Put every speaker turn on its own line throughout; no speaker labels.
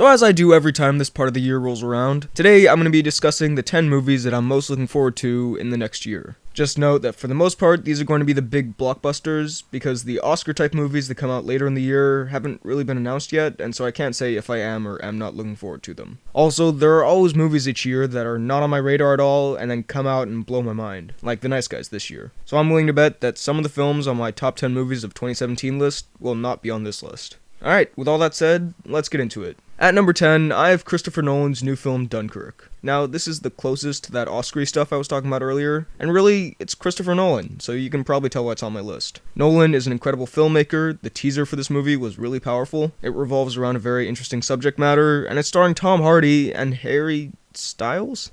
So as I do every time this part of the year rolls around, today I'm going to be discussing the 10 movies that I'm most looking forward to in the next year. Just note that for the most part, these are going to be the big blockbusters, because the Oscar-type movies that come out later in the year haven't really been announced yet, and so I can't say if I am or am not looking forward to them. Also, there are always movies each year that are not on my radar at all, and then come out and blow my mind, like The Nice Guys this year. So I'm willing to bet that some of the films on my top 10 movies of 2017 list will not be on this list. Alright, with all that said, let's get into it. At number 10, I have Christopher Nolan's new film, Dunkirk. Now, this is the closest to that Oscar-y stuff I was talking about earlier, and really, it's Christopher Nolan, so you can probably tell why it's on my list. Nolan is an incredible filmmaker, the teaser for this movie was really powerful, it revolves around a very interesting subject matter, and it's starring Tom Hardy and Harry Styles?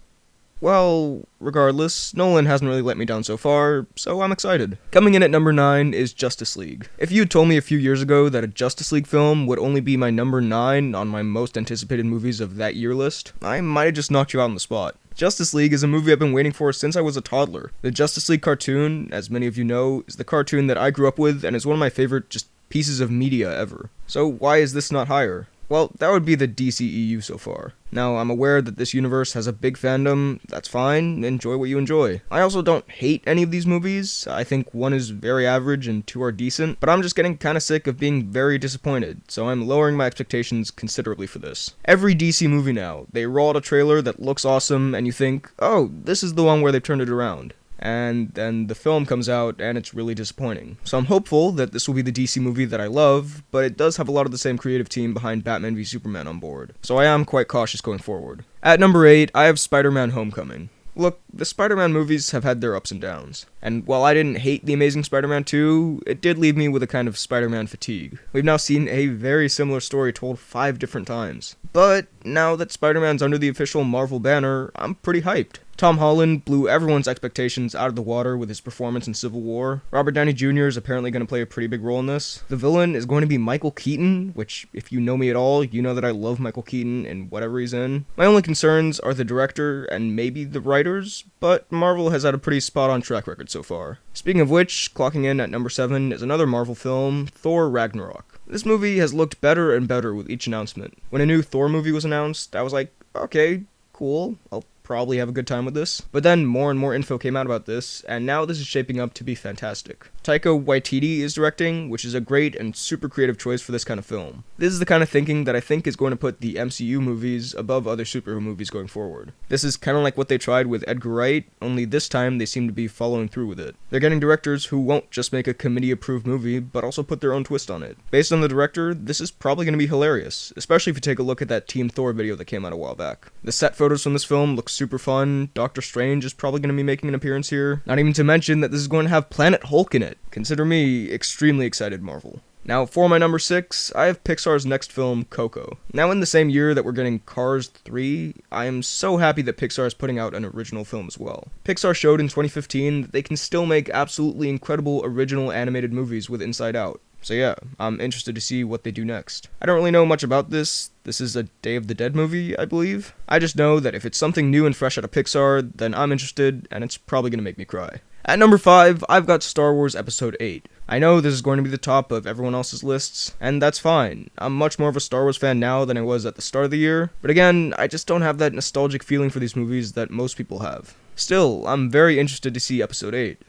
Well, regardless, Nolan hasn't really let me down so far, so I'm excited. Coming in at number 9 is Justice League. If you had told me a few years ago that a Justice League film would only be my number 9 on my most anticipated movies of that year list, I might have just knocked you out on the spot. Justice League is a movie I've been waiting for since I was a toddler. The Justice League cartoon, as many of you know, is the cartoon that I grew up with and is one of my favorite just pieces of media ever. So why is this not higher? Well, that would be the DCEU so far. Now, I'm aware that this universe has a big fandom, that's fine, enjoy what you enjoy. I also don't hate any of these movies, I think one is very average and two are decent, but I'm just getting kinda sick of being very disappointed, so I'm lowering my expectations considerably for this. Every DC movie now, they roll out a trailer that looks awesome, and you think, oh, this is the one where they've turned it around. And then the film comes out and it's really disappointing. So I'm hopeful that this will be the DC movie that I love, but it does have a lot of the same creative team behind Batman v Superman on board, so I am quite cautious going forward. At number 8, I have SpiderMan Homecoming. Look, the Spider-Man movies have had their ups and downs, and while I didn't hate The Amazing Spider-Man 2, it did leave me with a kind of Spider-Man fatigue. We've now seen a very similar story told 5 different times. But now that Spider-Man's under the official Marvel banner, I'm pretty hyped. Tom Holland blew everyone's expectations out of the water with his performance in Civil War. Robert Downey Jr. is apparently going to play a pretty big role in this. The villain is going to be Michael Keaton, which, if you know me at all, you know that I love Michael Keaton in whatever he's in. My only concerns are the director and maybe the writers, but Marvel has had a pretty spot-on track record so far. Speaking of which, clocking in at number 7 is another Marvel film, Thor Ragnarok. This movie has looked better and better with each announcement. When a new Thor movie was announced, I was like, okay, cool, I'll probably have a good time with this. But then more and more info came out about this, and now this is shaping up to be fantastic. Taika Waititi is directing, which is a great and super creative choice for this kind of film. This is the kind of thinking that I think is going to put the MCU movies above other superhero movies going forward. This is kind of like what they tried with Edgar Wright, only this time they seem to be following through with it. They're getting directors who won't just make a committee-approved movie, but also put their own twist on it. Based on the director, this is probably going to be hilarious, especially if you take a look at that Team Thor video that came out a while back. The set photos from this film look super fun. Doctor Strange is probably going to be making an appearance here. Not even to mention that this is going to have Planet Hulk in it. Consider me extremely excited, Marvel. Now, for my number 6, I have Pixar's next film, Coco. Now, in the same year that we're getting Cars 3, I am so happy that Pixar is putting out an original film as well. Pixar showed in 2015 that they can still make absolutely incredible original animated movies with Inside Out. So yeah, I'm interested to see what they do next. I don't really know much about this. This is a Day of the Dead movie, I believe. I just know that if it's something new and fresh out of Pixar, then I'm interested, and it's probably going to make me cry. At number 5, I've got Star Wars Episode 8. I know this is going to be the top of everyone else's lists, and that's fine. I'm much more of a Star Wars fan now than I was at the start of the year, but again, I just don't have that nostalgic feeling for these movies that most people have. Still, I'm very interested to see Episode 8.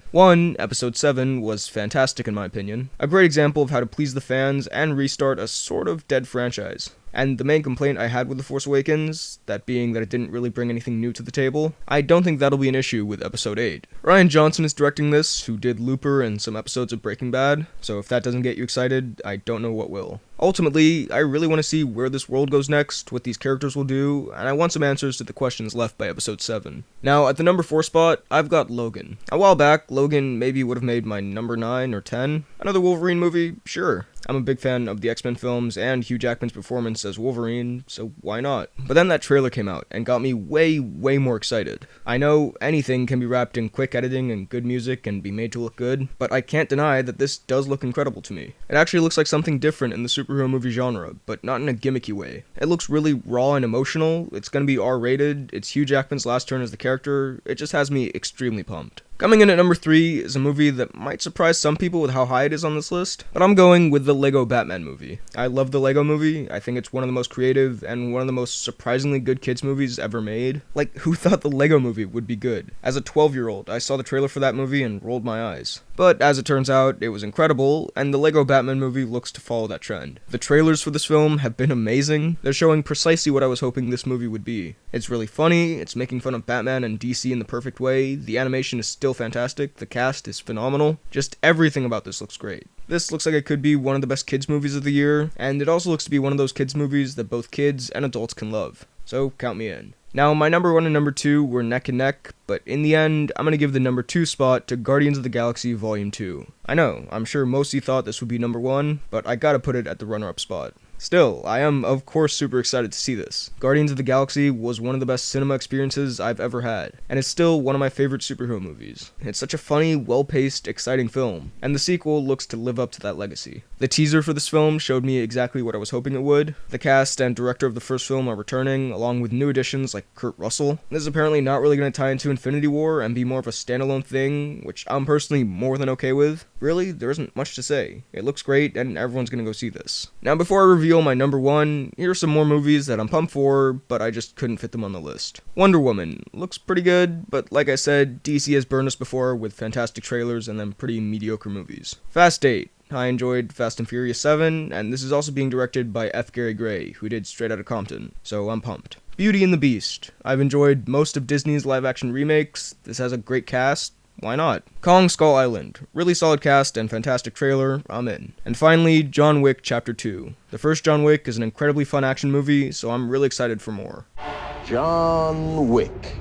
Episode 7 was fantastic in my opinion. A great example of how to please the fans and restart a sort of dead franchise. And the main complaint I had with The Force Awakens, that being that it didn't really bring anything new to the table, I don't think that'll be an issue with Episode 8. Rian Johnson is directing this, who did Looper and some episodes of Breaking Bad, so if that doesn't get you excited, I don't know what will. Ultimately, I really want to see where this world goes next, what these characters will do, and I want some answers to the questions left by Episode 7. Now, at the number 4 spot, I've got Logan. A while back, Logan maybe would have made my number 9 or 10. Another Wolverine movie? Sure. I'm a big fan of the X-Men films and Hugh Jackman's performance as Wolverine, so why not? But then that trailer came out and got me way more excited. I know anything can be wrapped in quick editing and good music and be made to look good, but I can't deny that this does look incredible to me. It actually looks like something different in the superhero movie genre, but not in a gimmicky way. It looks really raw and emotional, it's gonna be R-rated, it's Hugh Jackman's last turn as the character, it just has me extremely pumped. Coming in at number 3 is a movie that might surprise some people with how high it is on this list, but I'm going with the Lego Batman movie. I love the Lego movie. I think it's one of the most creative and one of the most surprisingly good kids movies ever made. Like, who thought the Lego movie would be good? As a 12-year-old, I saw the trailer for that movie and rolled my eyes. But as it turns out, it was incredible, and the Lego Batman movie looks to follow that trend. The trailers for this film have been amazing. They're showing precisely what I was hoping this movie would be. It's really funny, it's making fun of Batman and DC in the perfect way, the animation is still fantastic, the cast is phenomenal, just everything about this looks great. This looks like it could be one of the best kids movies of the year, and it also looks to be one of those kids movies that both kids and adults can love. So count me in. Now, my number 1 and number 2 were neck and neck, but in the end, I'm going to give the number 2 spot to Guardians of the Galaxy Volume 2. I know, I'm sure most of you thought this would be number 1, but I gotta put it at the runner-up spot. Still, I am of course super excited to see this. Guardians of the Galaxy was one of the best cinema experiences I've ever had, and it's still one of my favorite superhero movies. It's such a funny, well-paced, exciting film, and the sequel looks to live up to that legacy. The teaser for this film showed me exactly what I was hoping it would. The cast and director of the first film are returning, along with new additions like Kurt Russell. This is apparently not really going to tie into Infinity War and be more of a standalone thing, which I'm personally more than okay with. Really, there isn't much to say. It looks great, and everyone's going to go see this. Now, before I reveal my number 1, here are some more movies that I'm pumped for, but I just couldn't fit them on the list. Wonder Woman looks pretty good, but like I said, DC has burned us before with fantastic trailers and then pretty mediocre movies. Fast 8. I enjoyed Fast and Furious 7, and this is also being directed by F. Gary Gray, who did Straight Outta Compton, so I'm pumped. Beauty and the Beast. I've enjoyed most of Disney's live-action remakes. This has a great cast. Why not? Kong Skull Island. Really solid cast and fantastic trailer. I'm in. And finally, John Wick Chapter 2. The first John Wick is an incredibly fun action movie, so I'm really excited for more.
John Wick.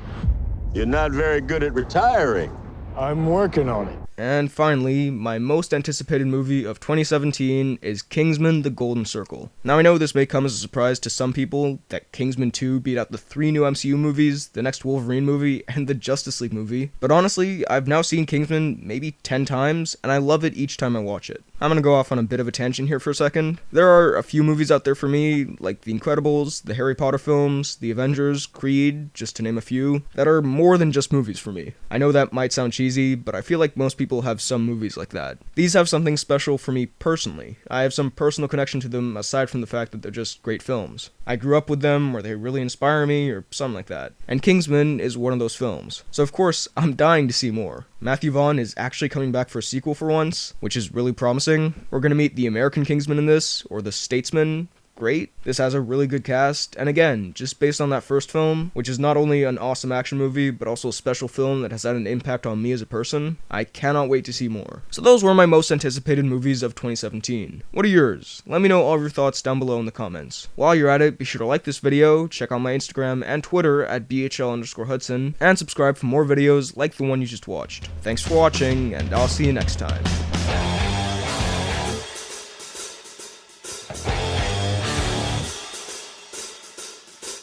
You're not very good at retiring.
I'm working on it.
And finally, my most anticipated movie of 2017 is Kingsman: The Golden Circle. Now I know this may come as a surprise to some people that Kingsman 2 beat out the 3 new MCU movies, the next Wolverine movie, and the Justice League movie, but honestly, I've now seen Kingsman maybe 10 times, and I love it each time I watch it. I'm gonna go off on a bit of a tangent here for a second. There are a few movies out there for me, like The Incredibles, the Harry Potter films, The Avengers, Creed, just to name a few, that are more than just movies for me. I know that might sound cheesy, but I feel like most people have some movies like that. These have something special for me personally. I have some personal connection to them aside from the fact that they're just great films. I grew up with them, or they really inspire me, or something like that. And Kingsman is one of those films. So of course, I'm dying to see more. Matthew Vaughn is actually coming back for a sequel for once, which is really promising. We're gonna meet the American Kingsman in this, or the Statesman. Great. This has a really good cast, and again, just based on that first film, which is not only an awesome action movie, but also a special film that has had an impact on me as a person, I cannot wait to see more. So those were my most anticipated movies of 2017. What are yours? Let me know all of your thoughts down below in the comments. While you're at it, be sure to like this video, check out my Instagram and Twitter at BHL_Hudson, and subscribe for more videos like the one you just watched. Thanks for watching, and I'll see you next time.